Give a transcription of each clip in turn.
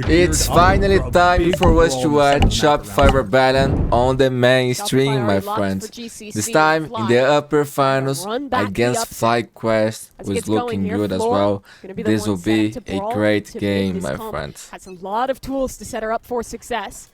It's finally time for us to watch Shopify Valorant on the main stream, my friends. This time in the upper finals against FlyQuest was looking good as well. This will be a great game, my friends. Has a lot of tools to set her up for success.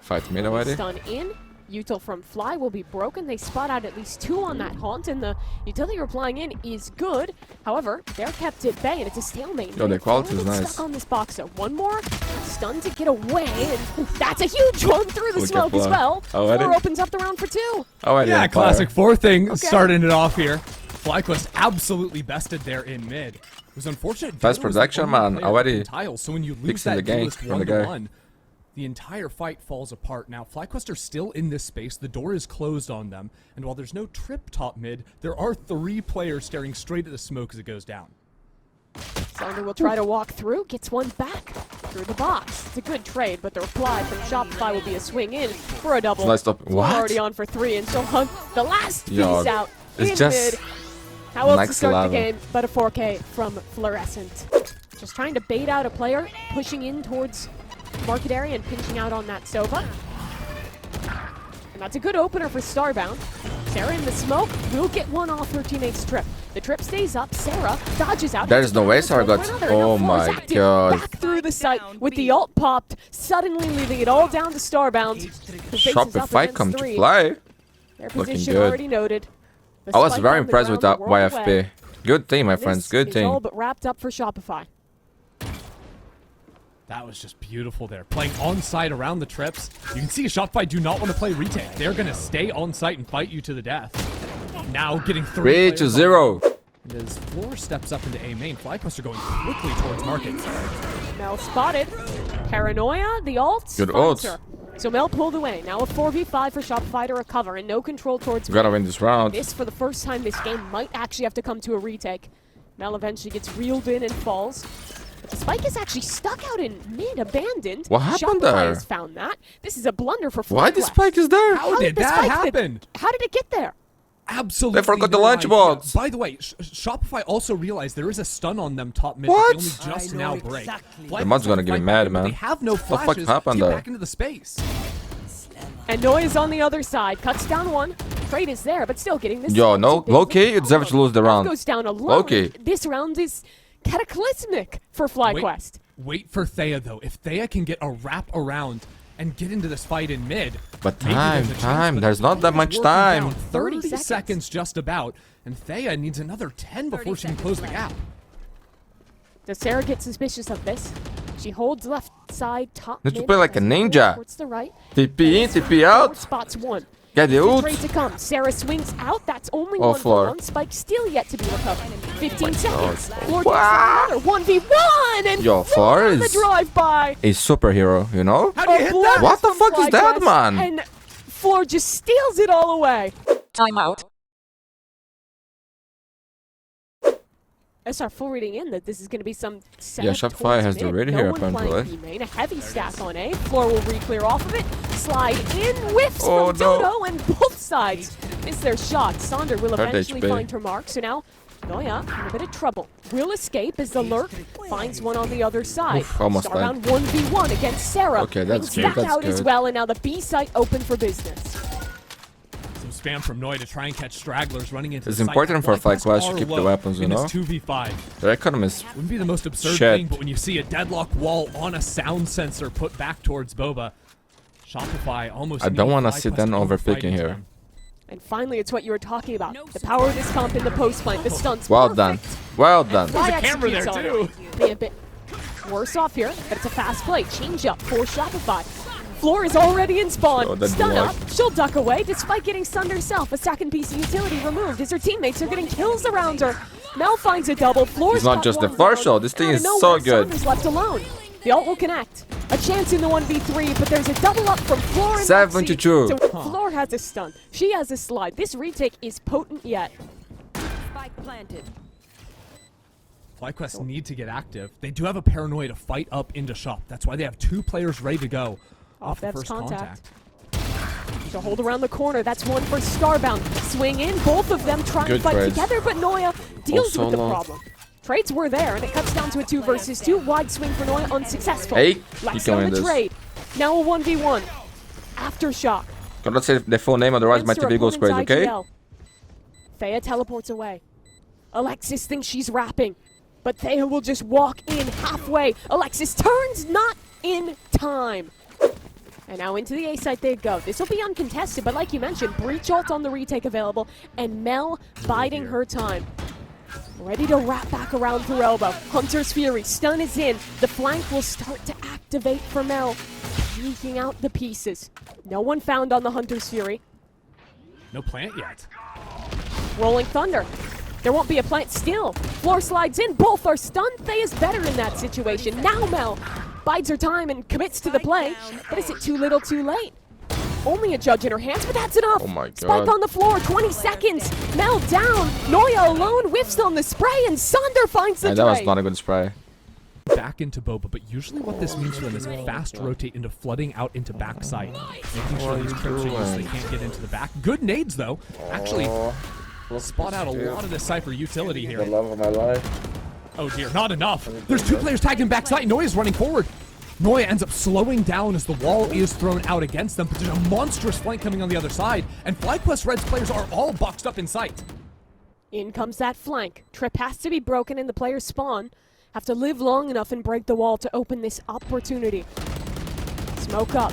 5 minutes already. Stun in. Util from Fly will be broken. They spot out at least 2 on that haunt, and the utility replying in is good. However, they're kept at bay, and it's a stalemate. Yo, the quality is nice. Stuck on this box, so one more stun to get away, and that's a huge one through the smoke as well. Floor opens up the round for 2. Yeah, classic 4 thing starting it off here. FlyQuest absolutely bested there in mid. It was unfortunate. Fast production, man. Already so when you lose fixing the game from the guy. The entire fight falls apart. Now, FlyQuest are still in this space. The door is closed on them. And while there's no trip top mid, there are 3 players staring straight at the smoke as it goes down. Sander will try to walk through, gets one back through the box. It's a good trade, but the reply from Shopify will be a swing in for a double. Nice stop. What? Already on for 3, and so Hunt, the last piece out it's in just mid. How else to start the game but a 4K from FLORESCENT? Just trying to bait out a player, pushing in towards market area and pinching out on that Sova. And that's a good opener for Starbound. Sarah in the smoke will get one off her teammate's trip. The trip stays up. Sarah dodges out. There's no way Sarah got. Oh my god. Back through the site with the ult popped, suddenly leaving it all down to Starbound. Shopify come to play. Their position already noted. I was very impressed with that YFP. Good team, my friends. Good team. All but wrapped up for Shopify. That was just beautiful there. Playing on-site around the trips. You can see Shopify do not want to play retake. They're going to stay on-site and fight you to the death. Now getting 3 to 0. As Floor steps up into A main, FlyQuest are going quickly towards market. Mel spotted. Paranoia, the ult. Good ult. So Mel pulled away. Now a 4v5 for Shopify to recover and no control towards We gotta win this round. This, for the first time this game, might actually have to come to a retake. Mel eventually gets reeled in and falls. But the spike is actually stuck out in mid, abandoned. What happened Shopify there? has found that. This is a blunder for FlyQuest. Why the spike is there? How did that happen? How did it get there? Absolutely. They forgot the lunchbox. By the way, Shopify also realized there is a stun on them top mid. What? They only just now break. The mod's gonna get me mad, man. They have no flashes. What the fuck happened there? Back into the space. And Noya's on the other side. Cuts down one. Trade is there, but still getting this. Yo, no, low-key, it deserves to lose the round. Goes down alone. Low-key. This round is cataclysmic for FlyQuest. Wait for Thea, though. If Thea can get a wrap around and get into this fight in mid. But time. There's not that much time. 30 seconds just about. And Thea needs another 10 before she can close the gap. Does Sarah get suspicious of this? She holds left side top Need mid. to play like a ninja. Towards the right. TP in, TP out. Spots one. Get the ult. Trade to come. Sarah swings out. That's only Oh, one Floor. for one. Spike still yet to be recovered. 15 seconds. Floor Wow. gets another 1v1 and Yo, Floor the is drive-by. a superhero, you know? How do you hit that? What the fuck is that, man? And Floor just steals it all away. Timeout. SR full reading in that this is going to be some Yeah, Shopify has the read here, apparently. Main, a heavy stack on A. Floor will re-clear off of it. Slide in, whiffs Oh, from Dodo, and both sides miss their shot. Sander will eventually HP. find her mark. So now, Noya in a bit of trouble. Will escape as the lurk finds one on the other side. Oof, almost Start round 1v1 against Sarah. Okay, that's good, Back that's out as good. well, and now the B site open for business. Spam from Noi to try and catch stragglers running into It's the important for FlyQuest to keep the weapons, you know? 2v5. Their economy is Wouldn't be the most absurd shit. thing, but when you see a deadlock wall on a sound sensor put back towards Boba, Shopify almost. I don't want to see FlyQuest them overfighting overpicking here. them. And finally, it's what you were talking about. The power of this comp in the post flank. The stunts. Well perfect. done. Well done. Fly There's a camera there, executes too. on it. Be a bit worse off here, but it's a fast play. Change up for Shopify. Floor is already in spawn. Oh, that Stun block. up. She'll duck away despite getting stunned herself. A second piece of utility removed as her teammates are getting kills around her. Mel finds a double. Floor's It's not got just the one Floor down. show. This thing Out of is nowhere, so good. Sander's left alone. The ult will connect. A chance in the 1v3, but there's a double up from Floor and 7-2. So Floor has a stun. She has a slide. This retake is potent yet. Spike planted. FlyQuest need to get active. They do have a paranoia to fight up into shop. That's why they have 2 players ready to go off the That's first contact. To hold around the corner, that's one for Starbound. Swing in, both of them trying Good to fight trades. together, but Noya deals Also with the long. problem. Trades were there, and it cuts down to a 2 versus 2. Wide swing for Noya, unsuccessful. Hey, Lex you on can the win this. trade. Now a 1v1. Aftershock. Cannot say the full name, otherwise my Against her TV goes crazy, opponent's okay? IGL. Thea teleports away. Alexis thinks she's rapping, but Thea will just walk in halfway. Alexis turns, not in time. And now into the A site they go. This will be uncontested, but like you mentioned, Breach ult on the retake available, and Mel biding her time. Ready to wrap back around through elbow. Hunter's Fury, stun is in. The flank will start to activate for Mel. Sneaking out the pieces. No one found on the Hunter's Fury. No plant yet. Rolling Thunder. There won't be a plant still. Floor slides in. Both are stunned. Thea's better in that situation. Now Mel bides her time and commits to the play. But is it too little too late? Only a judge in her hands, but that's enough. Oh my God. Spike on the floor, 20 seconds. Mel down. Noya alone whiffs on the spray, and Sander finds the And that was trade. not a good spray. Back into Boba, but usually what this means for them is fast rotate into flooding out into backside. Making sure these trips are used so they can't get into the back. Good nades though. Actually, spot out a lot of the Cypher utility here. The love of my life. Oh dear, not enough. There's 2 players tagged in backside. Noya's running forward. Noya ends up slowing down as the wall is thrown out against them, but there's a monstrous flank coming on the other side, and FlyQuest Red's players are all boxed up in sight. In comes that flank. Trip has to be broken and the players spawn. Have to live long enough and break the wall to open this opportunity. Smoke up.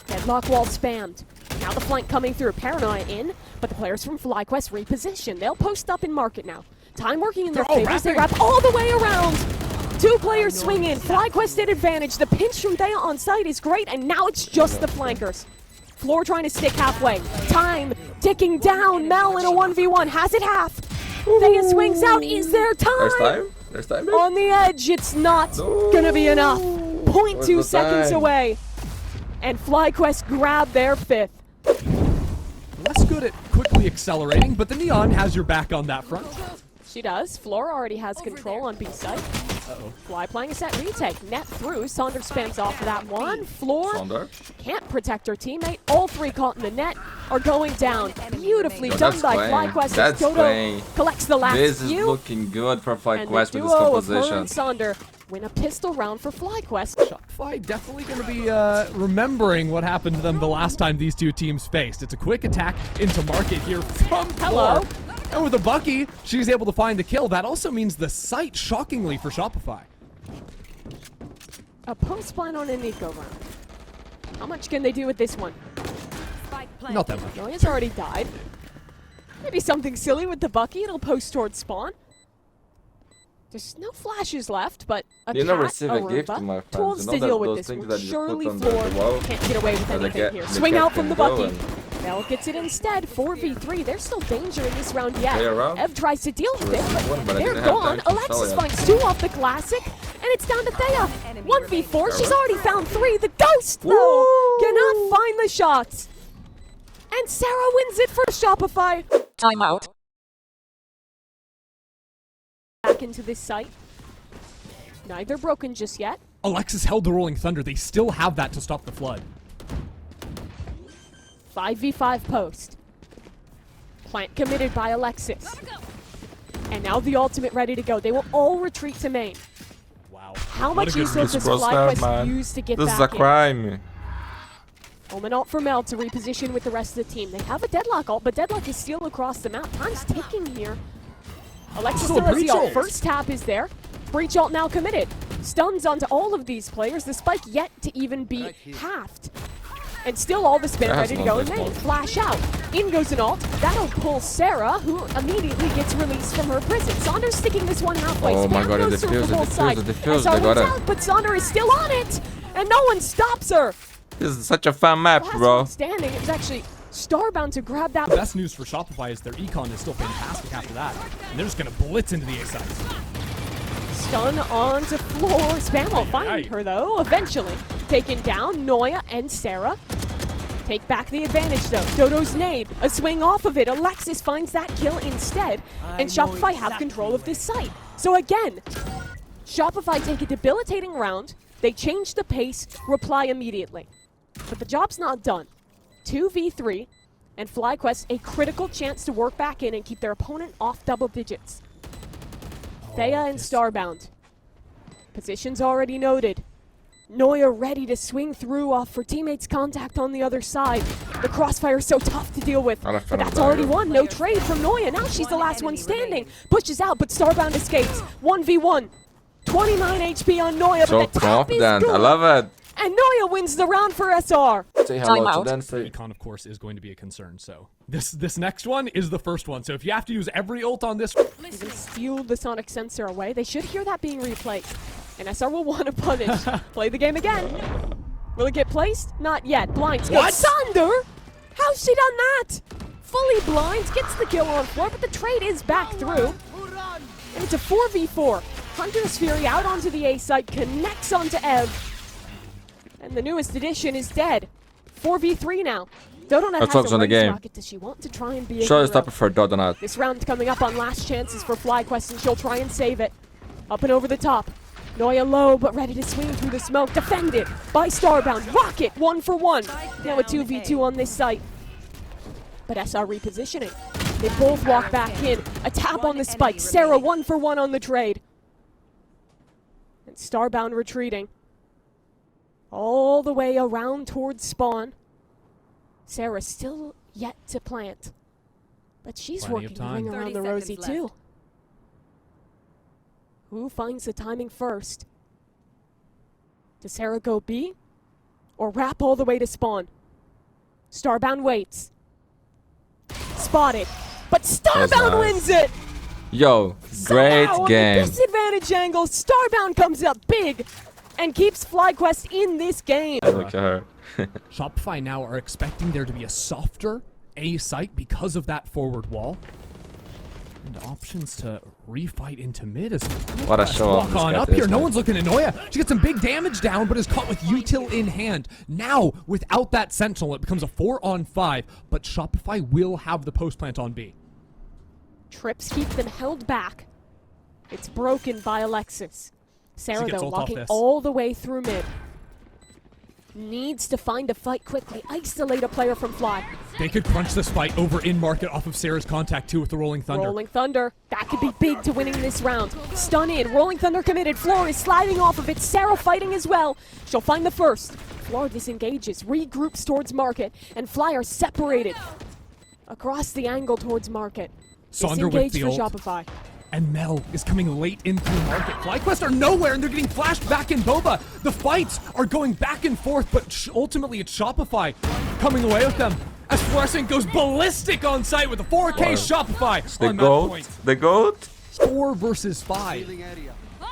Deadlock wall spammed. Now the flank coming through. Paranoia in, but the players from FlyQuest reposition. They'll post up in market now. Time working in their They're all favor as they wrapping. wrap all the way around. 2 players swing in. FlyQuest at advantage. The pinch from Thea on site is great, and now it's just the flankers. Floor trying to stick halfway. Time ticking down. Mel in a 1v1 has it half. Thea swings out. Is there time? There's time? There's time, babe? On the edge, it's not gonna be enough. 0.2 the seconds time? away. And FlyQuest grab their 5th. Less good at quickly accelerating, but the Neon has your back on that front. She does. Floor already has control on B site. Fly playing a set retake. Net through. Sander spams off of that one. Floor Sander. can't protect her teammate. All 3 caught in the net are going down. Beautifully Yo, done that's by playing. FlyQuest. as That's Dodo playing. collects the last This is few. looking good for And the FlyQuest with this duo of her composition. and Sander win a pistol round for FlyQuest. Shopify definitely going to be remembering what happened to them the last time these 2 teams faced. It's a quick attack into market here from Hello. Floor. And with a Bucky, she's able to find the kill. That also means the site, shockingly, for Shopify. A post plan on an eco round. How much can they do with this one? Spike planted. Not that much. Noya's already died. Maybe something silly with the Bucky. It'll post towards spawn. There's no flashes left, but a You never cat, receive a a gift, Roomba, my friends. tools You know to that deal with those this things one. that you Surely put on the Floor wall? can't get away with So the anything cat- here. the Swing cat out from can the go Bucky. and- Bell gets it instead. 4v3. There's still danger in this round yet. Play around. Ev tries to deal with it, One, but I they're didn't have gone. time to Alexis sell it. finds 2 off the classic, and it's down to Thea. 1v4. She's already found 3. The Ghost, though, cannot find the shots. And Sarah wins it for Shopify. Timeout. Back into this site. Neither broken just yet. Alexis held the Rolling Thunder. They still have that to stop the flood. 5v5 post. Plant committed by Alexis. And now the ultimate ready to go. They will all retreat to main. Wow. How What a much good resource does Crossfire, FlyQuest man. use to get This is back a crime. in? Omen ult for Mel to reposition with the rest of the team. They have a Deadlock ult, but Deadlock is still across the map. Time's ticking here. Alexis Oh, still has the breach ult. ult. First tap is there. Breach ult now committed. Stuns onto all of these players. The spike yet to even be halved. And still all the spin That has ready to no go in baseball. main. Flash out. In goes an ult. That'll pull Sarah, who immediately gets released from her prison. Saunder's sticking this one halfway. Oh my Spam God, goes the through defuse, for the both defuse, sides. the defuse, SR they got wins it. out, but Saunder is still on it. And no one stops her. This is such a fun map, Last bro. one standing. It was actually Starbound to grab that. The best news for Shopify is their econ is still fantastic after that. And they're just going to blitz into the A side. Stun onto floor. Spam will find her though. Eventually taken down. Noya and Sarah take back the advantage though. Dodo's nade. A swing off of it. Alexis finds that kill instead. And Shopify have control of this site. So again, Shopify take a debilitating round. They change the pace. Reply immediately. But the job's not done. 2v3 and FlyQuest a critical chance to work back in and keep their opponent off double digits. Thea and Starbound. Positions already noted. Noya ready to swing through off her teammates' contact on the other side. The crossfire is so tough to deal with, but that's already won. No trade from Noya. Now she's the last one standing. Pushes out, but Starbound escapes. 1v1. 29 HP on Noya, So but the tap is confident. I good. love it. And Noya wins the round for SR. Say hello Time to out. them. Say Econ, of course, is going to be a concern. So this next one is the first one. So if you have to use every ult on this, Even steal the sonic sensor away. They should hear that being replayed. And SR will want to punish. Play the game again. Will it get placed? Not yet. Blinds go. What? Sunder? How's she done that? Fully blinds, gets the kill on floor, but the trade is back through. And it's a 4v4. Hunter's Fury out onto the A site, connects onto Ev. And the newest addition is dead. 4v3 now. Dodonut Let's has focus a on the range game. rocket. Does she want to try and be a show hero? us stop it for Dodonut. This round coming up on last chances for FlyQuest, and she'll try and save it. Up and over the top. Noya low, but ready to swing through the smoke. Defended by Starbound. Rocket, 1-for-1. Now a 2v2 on this site. But SR repositioning. They both walk back in. A tap on the spike. Sarah 1-for-1 on the trade. And Starbound retreating. All the way around towards spawn. Sarah still yet to plant. But she's Plenty of working the time. ring around 30 the Rosie seconds too. left. Who finds the timing first? Does Sarah go B? Or wrap all the way to spawn? Starbound waits. Spotted. But Starbound nice. wins it! Yo, great Somehow, on the game. disadvantage angle, Starbound comes up big and keeps FlyQuest in this game. Look at her. Shopify now are expecting there to be a softer A site because of that forward wall. And options to refight into mid as What a show off walk this on guy up is, here. No man. one's looking at Noya. She gets some big damage down, but is caught with util in hand. Now, without that sentinel, it becomes a 4-on-5, but Shopify will have the post plant on B. Trips keep them held back. It's broken by Alexis. Sarah, gets though, ult off walking this. all the way through mid. Needs to find a fight quickly. Isolate a player from Fly. They could crunch this fight over in market off of Sarah's contact too with the Rolling Thunder. Rolling Thunder. That could be big to winning this round. Stun in. Rolling Thunder committed. Floor is sliding off of it. Sarah fighting as well. She'll find the first. Floor disengages. Regroups towards market. And Fly are separated. Across the angle towards market. Sonder with Disengage the for ult. Shopify. And Mel is coming late in through market. FlyQuest are nowhere, and they're getting flashed back in Boba. The fights are going back and forth, but ultimately it's Shopify coming away with them. As FLORESCENT goes ballistic on site with a 4K Shopify The on that goat. point. The goat. 4 versus 5.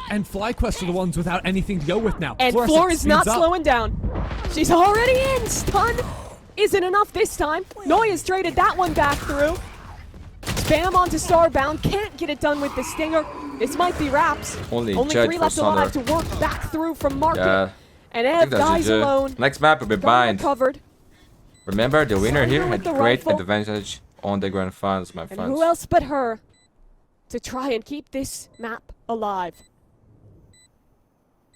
And FlyQuest are the ones without anything to go with now. And FLORESCENT Floor is not speeds up. slowing down. She's already in. Stun isn't enough this time. Noya's traded that one back through. Spam onto Starbound. Can't get it done with the Stinger. This might be wraps. Only Only Judge 3 for left alive to Sonder. work back through from market. Yeah. And I Ev think that's dies GG. alone. Next map will be Gun bind. recovered. Remember, the winner here Sonder had with the great rifle. advantage on the grand finals, my And friends. who else but her to try and keep this map alive?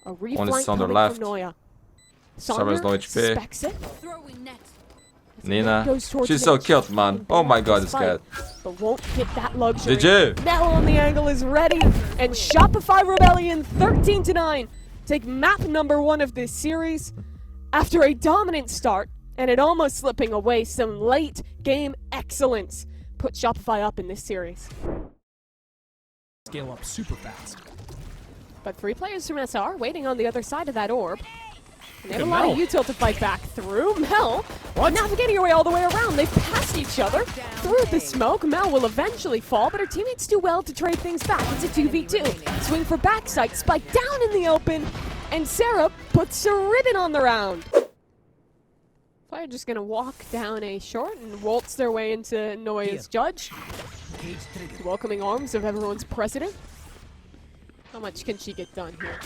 A reflank Sonder coming left. from Noya. Sarah's low Sonder HP. suspects it. Throwing net. Nina, Goes towards she's mid. so cute, man. Oh my god, this guy. But won't get that luxury. GG. Mel on the angle is ready, and Shopify Rebellion 13-9 take map number 1 of this series after a dominant start and it almost slipping away. Some late game excellence put Shopify up in this series. Scale up super fast. But 3 players from SR waiting on the other side of that orb. And they have a Look at lot of Mel. util to fight back through. Mel, navigating her way all the way around. They've passed each other through the smoke. Mel will eventually fall, but her teammates do well to trade things back. It's a 2v2. Swing for backside, spike down in the open, and Sarah puts a ribbon on the round. Fire just gonna walk down a short and waltz their way into Noya's judge. Welcoming arms of everyone's president. How much can she get done here?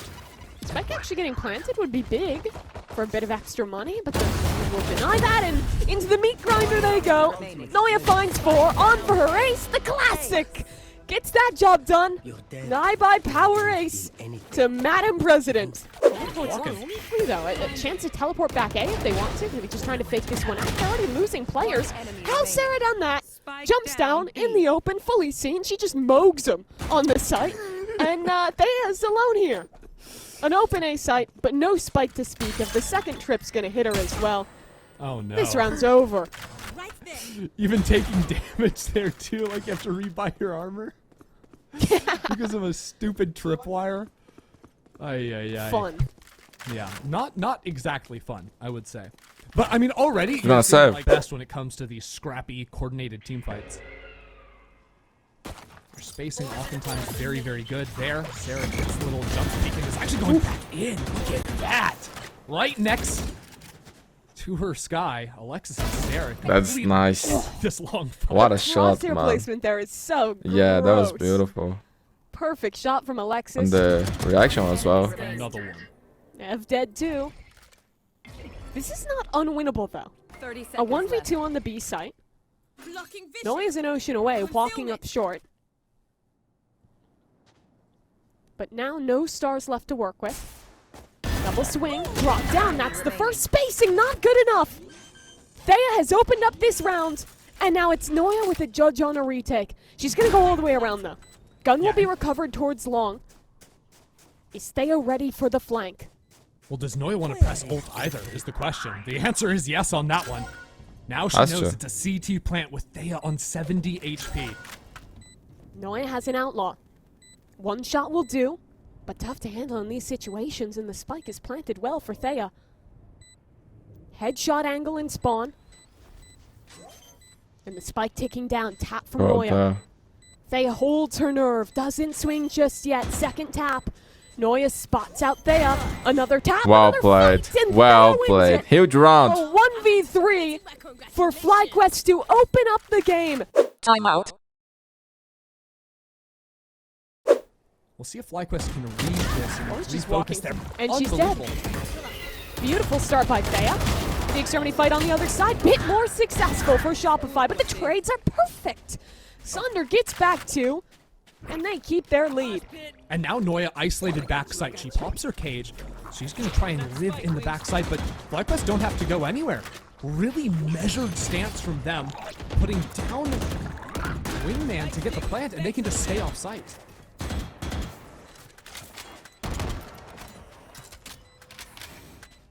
Spike actually getting planted would be big for a bit of extra money, but the will deny that, and into the meat grinder they go. Noya finds 4, on for her ace, the classic! Gets that job done. Deny by power ace to Madam President. Only 3 though, a chance to teleport back A if they want to. Maybe just trying to fake this one out. They're already losing players. How's Sarah done that? Jumps down in the open, fully seen. She just mogs him on the site. And Thea's alone here. An open A site, but no spike to speak of. The second trip's gonna hit her as well. Oh no. This round's over. Even taking damage there too, like you have to rebuy your armor. Because of a stupid tripwire. Ay. Fun. Yeah, not exactly fun, I would say. But I mean, already You're gonna save. like best when it comes to these scrappy, coordinated team fights. Your spacing oftentimes very, very good there. Sarah gets a little jump peek and is actually going back in. Look at that, right next to her Sky. Alexis and Sarah. That's nice. This long fight. What a shot, Crosshair man. placement there is so gross. Yeah, that was beautiful. Perfect shot from Alexis. And the reaction as well. Another one. Ev dead too. This is not unwinnable though. 30 A seconds 1v2 left. on the B site. Blocking vision. Noya's an ocean away, walking up short. But now no stars left to work with. Double swing, drop down. That's the first spacing, not good enough. Thea has opened up this round, and now it's Noya with a judge on a retake. She's gonna go all the way around though. Gun will be recovered towards long. Is Thea ready for the flank? Well, does Noya want to press ult either, is the question. The answer is yes on that one. Now she That's knows true. it's a CT plant with Thea on 70 HP. Noya has an outlaw. One shot will do, but tough to handle in these situations, and the spike is planted well for Thea. Headshot angle in spawn. And the spike ticking down, tap from Noya. Thea holds her nerve, doesn't swing just yet. Second tap. Noya spots out Thea. Another tap. Well another played. fight, and Well Thea wins played. it. Huge round. A 1v3 for FlyQuest to open up the game. Timeout. We'll see if FlyQuest can read this and she's refocus walking. there. And she's dead. Beautiful start by Thea. The extremity fight on the other side, bit more successful for Shopify, but the trades are perfect. Sunder gets back two, and they keep their lead. And now Noya isolated backside. She pops her cage. She's going to try and live in the backside, but FlyQuest don't have to go anywhere. Really measured stance from them, putting down Wingman to get the plant, and they can just stay off site.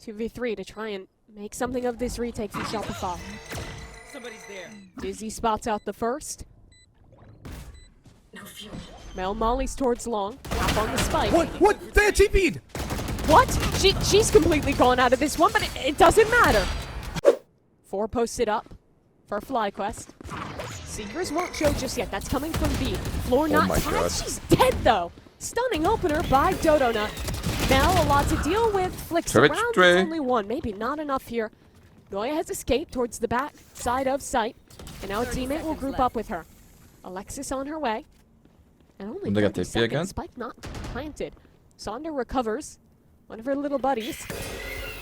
V3 to try and make something of this retake for Shopify. Somebody's there. Dizzy spots out the first. No fuel. Mel mollies towards long. Tap on the spike. What? Thea TP'd! What? She's completely gone out of this one, but it doesn't matter. 4 posted up for FlyQuest. Seekers won't show just yet. That's coming from B. Floor not my tagged. God. She's dead though. Stunning opener by Dodo Nut. Mel, a lot to deal with. Flicks Trip around. tray. It's only one. Maybe not enough here. Noya has escaped towards the back side of site. And now a 30 teammate will seconds group left. up with her. Alexis on her way. And only They got 30 TP seconds. again? Spike not planted. Sonder recovers. One of her little buddies.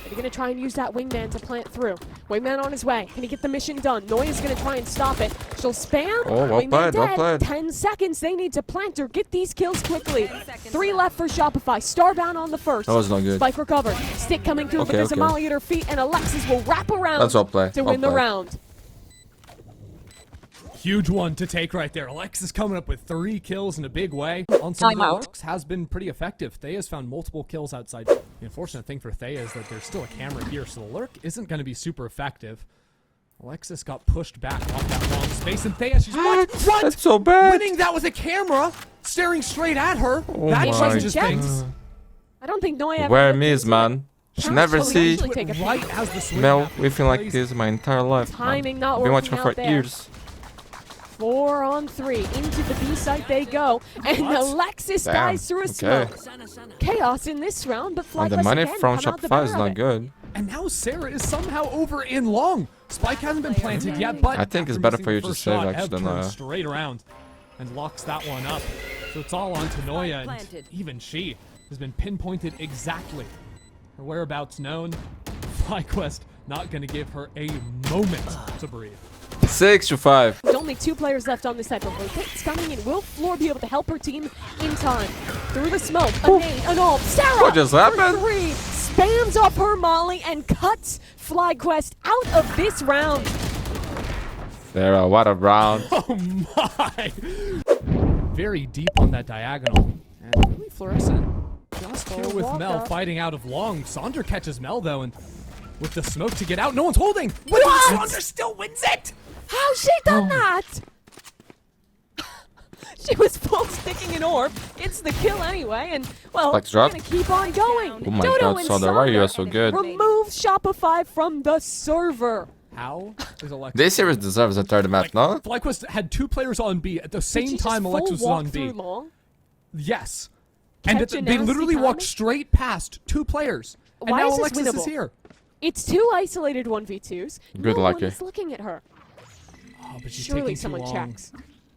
They're going to try and use that wingman to plant through. Wingman on his way. Can he get the mission done? Noya's going to try and stop it. She'll spam. Oh, well Wingman played, well dead. played. 10 seconds. They need to plant her. Get these kills quickly. 10 seconds 3 left for Shopify. Starbound on the first. That was not good. Spike recovered. Stick coming through, but Okay, there's a okay. molly at her feet, and Alexis will wrap around That's well played, to well win the played. round. Huge one to take right there. Alexis coming up with 3 kills in a big way. On some of the Timeout. lurks has been pretty effective. Thea's found multiple kills outside. The unfortunate thing for Thea is that there's still a camera here, so the lurk isn't going to be super effective. Alexis got pushed back off that long space, and Thea, she's what? That's so bad. Winning that with a camera staring straight at her. Oh that my changes God. things. I don't think Noya ever Where looked miss, into man? She Couch never will see eventually take a peek. Right as the swing Mel happened. whiffing like Crazy. this my entire life. Timing man. not Been working watching for out there. years. 4 on 3. Into the B site they go. And What? Alexis Damn, dies through a okay. smoke. Chaos in this round, but And the FlyQuest money again from come out the Shopify better is of not it. good. And now Sarah is somehow over in long. Spike hasn't been planted yet, but I think it's after better missing for you the to first save, shot, actually, Ev than, turns straight around and locks that one up. So it's all on to Noya, and planted. even she has been pinpointed exactly. Her whereabouts known. FlyQuest not going to give her a moment to breathe. 6 to 5. There's only 2 players left on this side, but Rotate's coming in. Will Floor be able to help her team in time? Through the smoke, a nade, an ult. Sarah! What just for happened? 3, spams off her molly and cuts FlyQuest out of this round. Sarah, what a round. Oh my! Very deep on that diagonal. And really Fluorescent just here with Walker. Mel fighting out of long. Sonder catches Mel though, and with the smoke to get out, no one's holding. But What? Sonder still wins it. How's she done that? She was full sticking an orb. It's the kill anyway, and well, Flex we're drop. gonna keep on going. Oh my Dodo god, and Sonder, why are you Sonder so good? remove Shopify from the server. How is Alexis? This series deserves a third map, no? FlyQuest had 2 players on B at the Did same she time just Alexis full was on walk B. through long? Yes. And Catch a they nasty literally walked timing? straight past 2 players. And Why now is this Alexis is winnable? here. It's 2 isolated 1v2s. Good no luck, one yeah. is looking at her. Oh, but she's Surely taking too someone long. checks.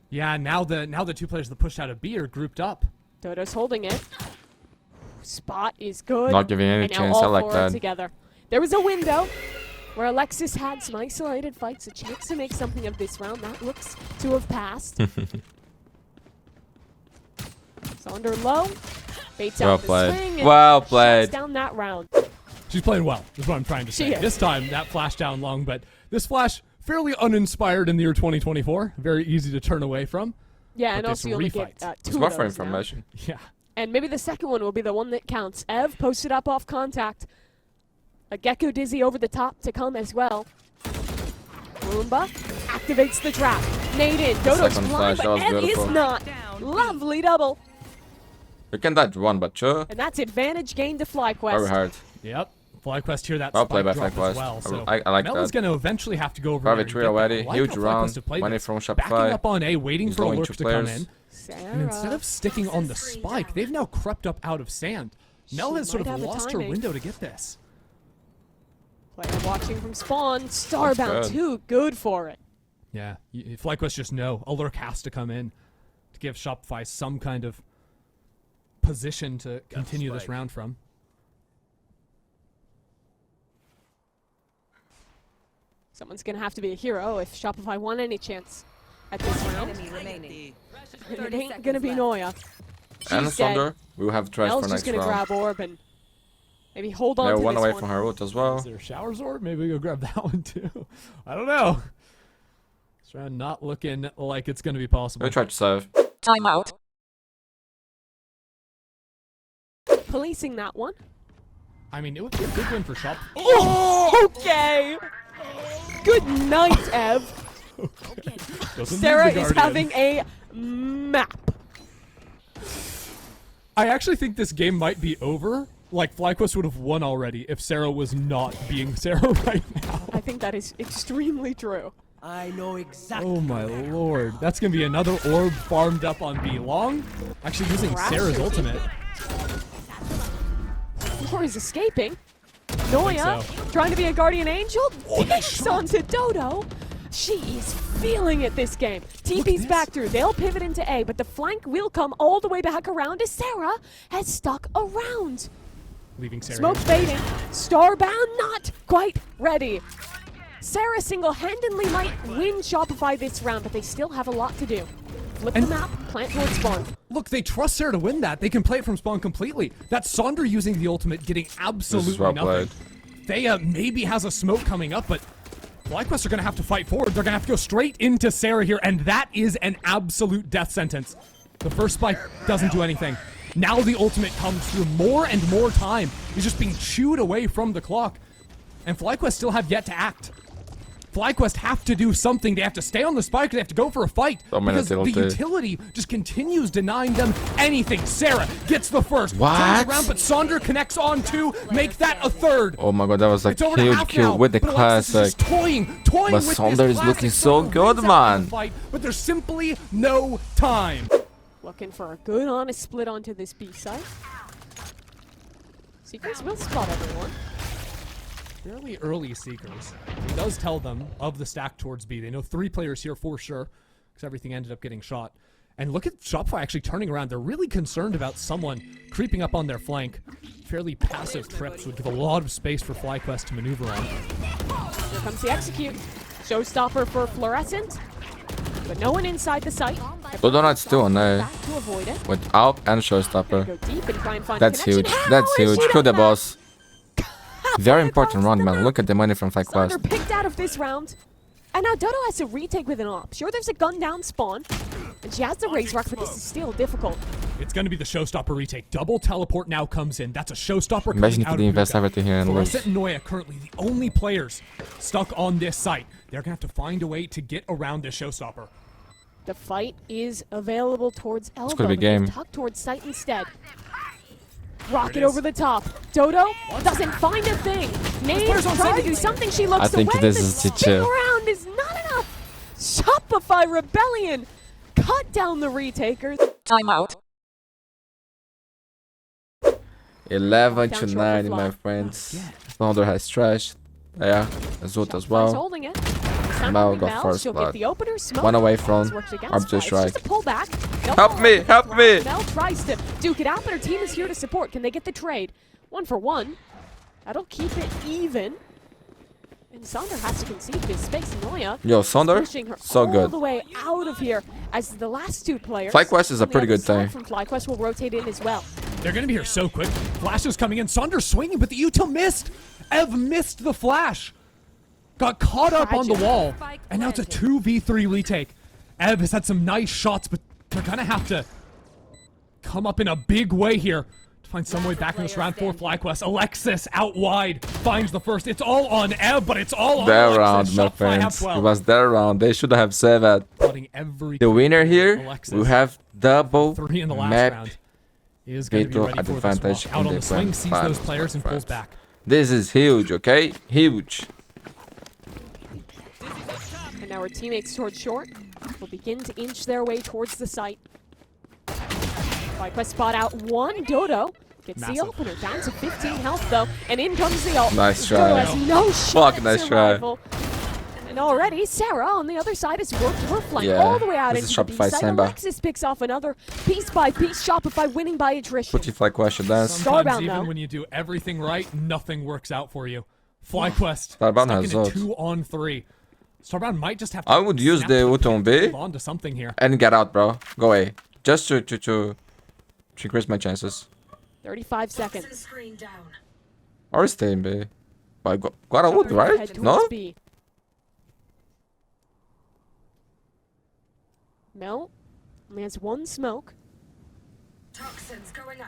Yeah, now the 2 players that pushed out of B are grouped up. Dodo's holding it. Spot is good. Not giving any and now chance, all I like 4 that. are together. There was a window where Alexis had some isolated fights, a chance to make something of this round. That looks to have passed. Sonder low. Baits Well out the played. swing and Well shuts played. down that round. She's playing well, is what I'm trying to She say. is. This time, that flash down long, but this flash, fairly uninspired in the year 2024. Very easy to turn away from. Yeah, But and this also you only get refight. 2 It's of more for those now. information. Yeah. And maybe the second one will be the one that counts. Ev posted up off contact. A Gecko Dizzy over the top to come as well. Roomba activates the trap. Nade in. Dodo's Second blind, flash, that but was Ev is beautiful. not. Lovely double. You can dodge one, but sure. And that's advantage gained to Very FlyQuest. hard. Yep. FlyQuest here, that Well spike played by drop FlyQuest. as well. So I like Mel that. is going to eventually have to go over Private there and three get that. already. I like Huge how round. FlyQuest have played Money this. from Backing Shopify. up on A, waiting He's for a going lurk two to come players. in. Sarah. And instead of sticking on the spike, they've now crept up out of sand. Mel She has sort might of have the lost her timing. window to get this. Player watching from spawn. Starbound good. 2. Good for it. Yeah, FlyQuest just know a lurk has to come in to give Shopify some kind of position to continue this round from. Someone's going to have to be a hero if Shopify won any chance at this round. Enemy remaining. And it ain't going to be Noya. And She's dead. Sonder, we will have trash Mel's for just next going to round. grab orb and maybe hold on They're to one this away one. from her route as well. Is there a shower sword? Maybe we go grab that one too. I don't know. This round not looking like it's going to be possible. We try to save. Timeout. Policing that one. I mean, it would be a good win for Shop. Oh, okay. Good night, Ev. Doesn't need Sarah the is Guardian. having a map. I actually think this game might be over. Like, FlyQuest would have won already if Sarah was not being Sarah right now. I think that is extremely true. I know exactly. Oh my lord. That's going to be another orb farmed up on B. Long, actually using Crasher. Sarah's ultimate. Or is escaping. Noya, so. trying to be a guardian angel, takes onto Dodo. She is feeling it this game. TP's this. back through. They'll pivot into A, but the flank will come all the way back around as Sarah has stuck around. Leaving Sarah. Smoke here. fading. Starbound not quite ready. Sarah single-handedly might win Shopify this round, but they still have a lot to do. Flip the map, plant towards spawn. Look, they trust Sarah to win that. They can play it from spawn completely. That's Sonder using the ultimate, getting absolutely well nothing. played. Thea maybe has a smoke coming up, but FlyQuest are going to have to fight forward. They're going to have to go straight into Sarah here, and that is an absolute death sentence. The first spike doesn't do anything. Now the ultimate comes through. More and more time is just being chewed away from the clock. And FlyQuest still have yet to act. FlyQuest have to do something. They have to stay on the spike. They have to go for a fight. Dominant Because the utility. utility just continues denying them anything. Sarah gets the first. What? Turns around, but Sonder connects on two. Make that a third. Oh my god, that was like It's over to huge half kill now, with the but Alexis is classic. just toying But with Sonder this is classic. looking so Sonder good, wins out man. the fight, but there's simply no time. Looking for a good, honest split onto this B side. Seekers will spot everyone. Fairly early Seekers. He does tell them of the stack towards B. They know 3 players here for sure, because everything ended up getting shot. And look at Shopify actually turning around. They're really concerned about someone creeping up on their flank. Fairly passive trips would give a lot of space for FlyQuest to maneuver on. Here comes the execute. Showstopper for Fluorescent. But no one inside the site. Dodo not still on A. Back to avoid it. With Alp and Showstopper. Go deep and try and find That's connection. huge. How That's is huge. she Kill the done that? boss. Very important round, man. Look at the money from Sonder FlyQuest. picked out of this round. And now Dodo has to retake with an op. Sure, there's a gun down spawn. And she has the raise rock, but this is still difficult. It's going to be the showstopper retake. Double teleport now comes in. That's a showstopper Imagine coming if out they of invest Hookah. everything here and lose. FLORESCENT and Noya currently the only players stuck on this site. They're going to have to find a way to get around this showstopper. The fight is available towards Elbow. gonna be but they've game. tucked towards site instead. Rocket over the top. Dodo doesn't find a thing. Names trying to do something. She looks I think away. this The is spin T2. around is not enough. Shopify Rebellion cut down the retakers. Timeout. 11 to Down short 9, for my Fly. friends. Thunder has trashed. Yeah, Azult as Shopify's well. holding it. Time Mel to got Mel. first She'll blood. get the opener. Smoke. One away from It's worked against Arbiter Fly. It's strike. just a pullback. No Help ball. me, help me. Mel tries to duke it out, but her team is here to support. Can they get the trade? 1 for 1. That'll keep it even. And Sonder has to concede his space. Noya Yo, Sonder, pushing her so all good. the way out of here as the last 2 players. FlyQuest is a on the pretty other good side thing. From FlyQuest will rotate in as well. They're going to be here so quick. Flash is coming in. Saunders swinging, but the util missed. Ev missed the flash. Got caught up on the Tragic. wall. And now it's a 2v3 retake. Ev has had some nice shots, but they're going to have to come up in a big way here to find some way back in this round for FlyQuest. Alexis out wide finds the first. It's all on Ev, but it's all on Their Alexis. round, my Shopify have friends. 12. It was their round. They should have saved it. Flooding every The winner here Alexis. will have double 3 in the last map. round. Is going to be veto ready for this advantage walk. Out in on the the swing, grand sees those finals, players and my pulls friends. back. This is huge, okay? Huge. And now our teammates towards short will begin to inch their way towards the site. FlyQuest spot out 1. Dodo gets the Massive. opener. Down to 15 health though. And in comes the ult. Nice Dodo try. has no shot Fuck, at nice try. survival. And already Sarah on the other side has worked her flank Yeah, all the way out this into is the B Shopify side. Samba. Alexis picks off another piece by piece. Shopify winning by attrition. Pretty FlyQuest should dance. Sometimes Starbound, even though. when you do everything right, nothing works out for you. FlyQuest Starbound stuck has into Zod. 2-on-3. Starbound might just have to I would use snap the to ult on B hold on to something here. and get out, bro. Go away. Just to increase my chances. 35 seconds. Screen down. Or stay in B. But got a ult, Head right? towards No? B. Mel only has 1 smoke. Toxins going up.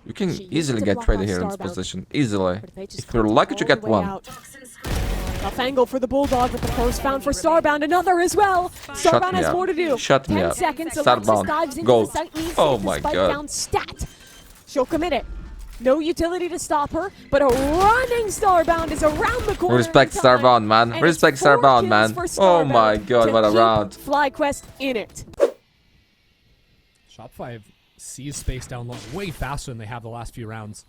You can She easily used to get block traded off here in this Starbound. position. Easily. But they just If you're come lucky to all get the way one. out. Toxin screen. Tough angle for the Bulldog, but the first found for Starbound. Another as well. Starbound me has up. more to do. Shut me 10 up. seconds. Starbound. Alexis dives into Gold. the site. Needs Oh to my spike God. down stat. She'll commit it. No utility to stop her, but a running Starbound is around the corner. Respect in time. Starbound, man. And Respect it's 4 Starbound, kills man. for Oh Starbound my God, to what a keep round. FlyQuest in it. Shopify have seized space down low way faster than they have the last few rounds.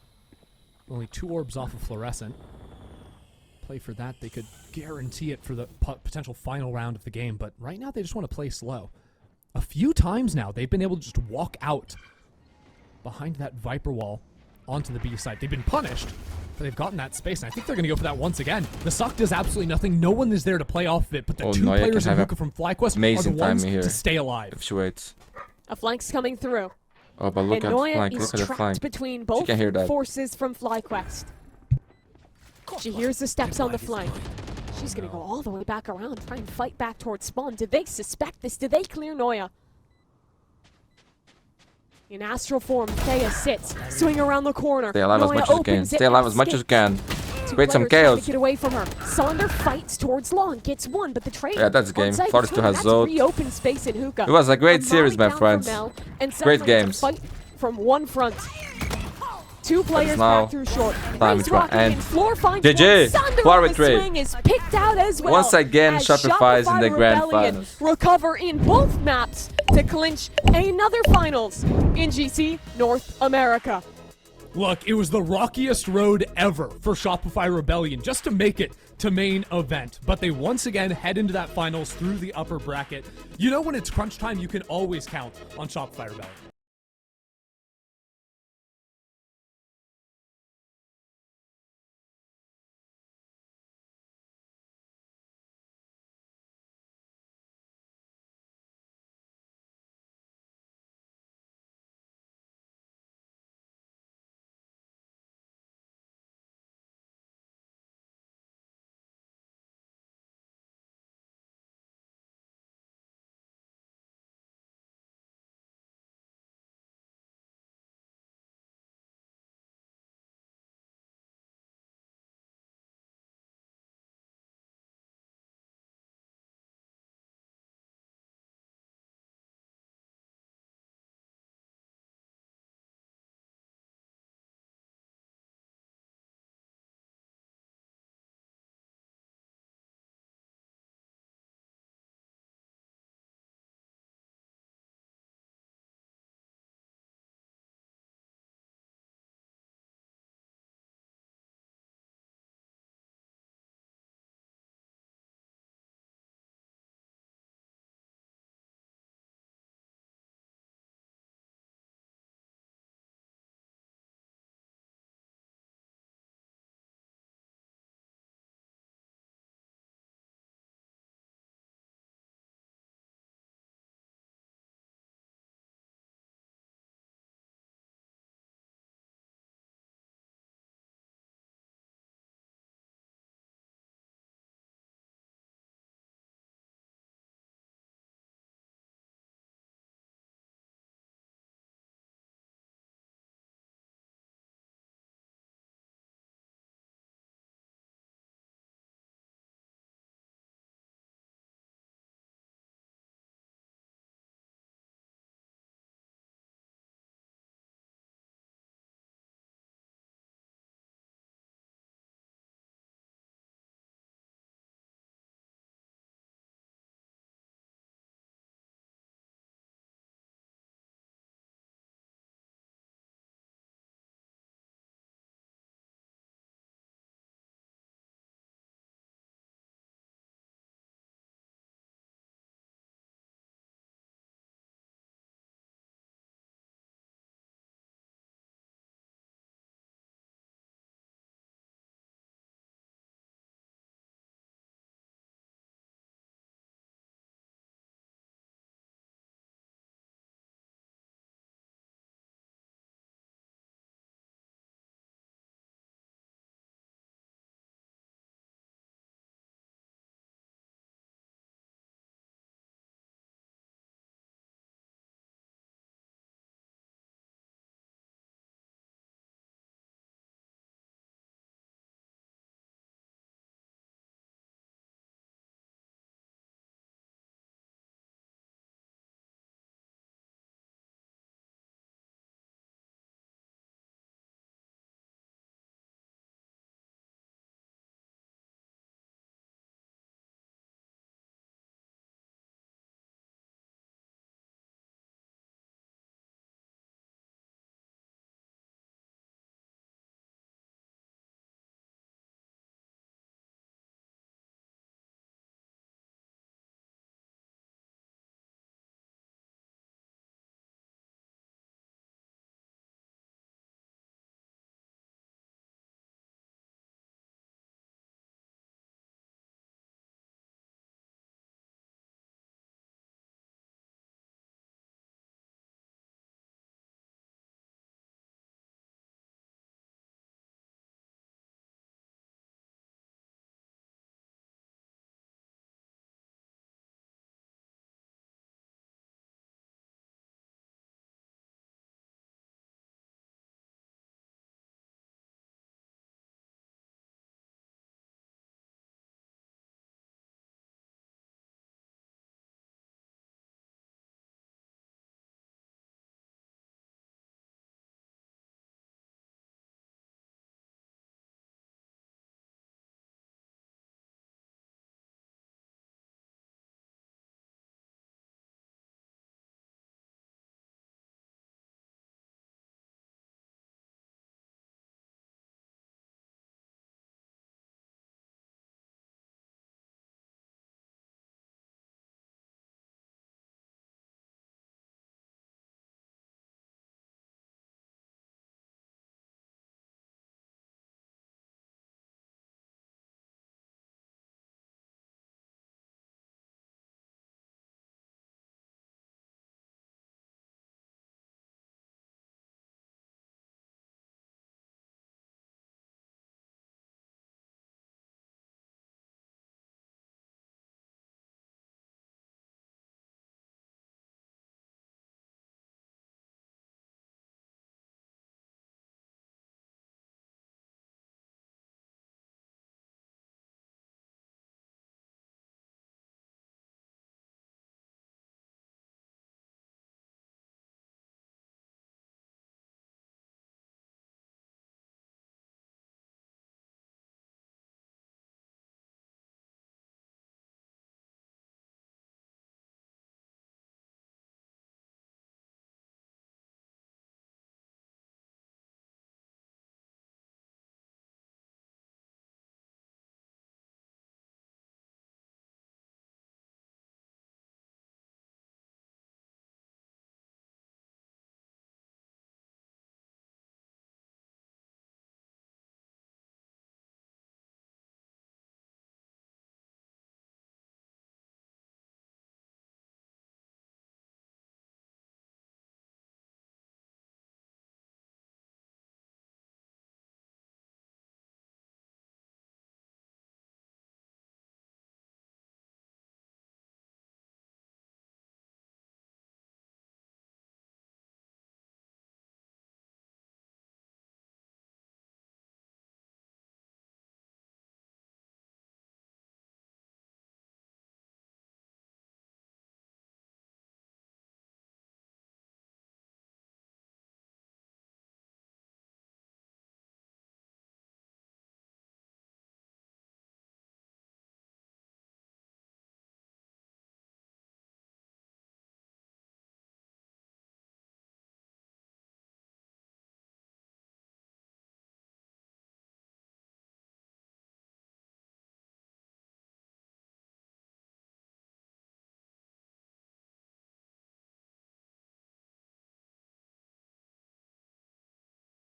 Only 2 orbs off of FLORESCENT. Play for that, they could guarantee it for the potential final round of the game, but right now they just want to play slow. A few times now, they've been able to just walk out behind that Viper wall onto the B side. They've been punished, but they've gotten that space, and I think they're going to go for that once again. The suck does absolutely nothing. No one is there to play off of it, but the Oh, 2 Noya players can in have Hookah from FlyQuest are the amazing ones timing here. to stay alive. If she waits. A flank's coming through. Oh, but look And at the Noya flank. is Look at the trapped flank. between both can hear that. forces from FlyQuest. She hears the steps on the flank. She's gonna go all the way back around, try and fight back towards spawn. Did they suspect this? Did they clear Noya? In astral form, Thea sits, swing around the corner. Stay alive as Noya much as you can. opens it Stay alive and as much as you can. Two Create some players trying chaos. to get away from her. Sonder fights towards Long, gets 1, but the trade. Yeah, that's game. Flores still has Zod. Reopen space in Hookah. It was a great A series, volley my down friends. from Mel, and Great suddenly it's a games. Fight from one front. 2 players now back through short. time Race to rocket end. in, Floor finds GG. one. Sonder Floor on the retreat. swing is picked out as well. Once again, as Shopify is in the grand Rebellion finals. recover in both maps to clinch another finals in GC North America. Look, it was the rockiest road ever for Shopify Rebellion just to make it to main event. But they once again head into that finals through the upper bracket. You know when it's crunch time, you can always count on Shopify Rebellion.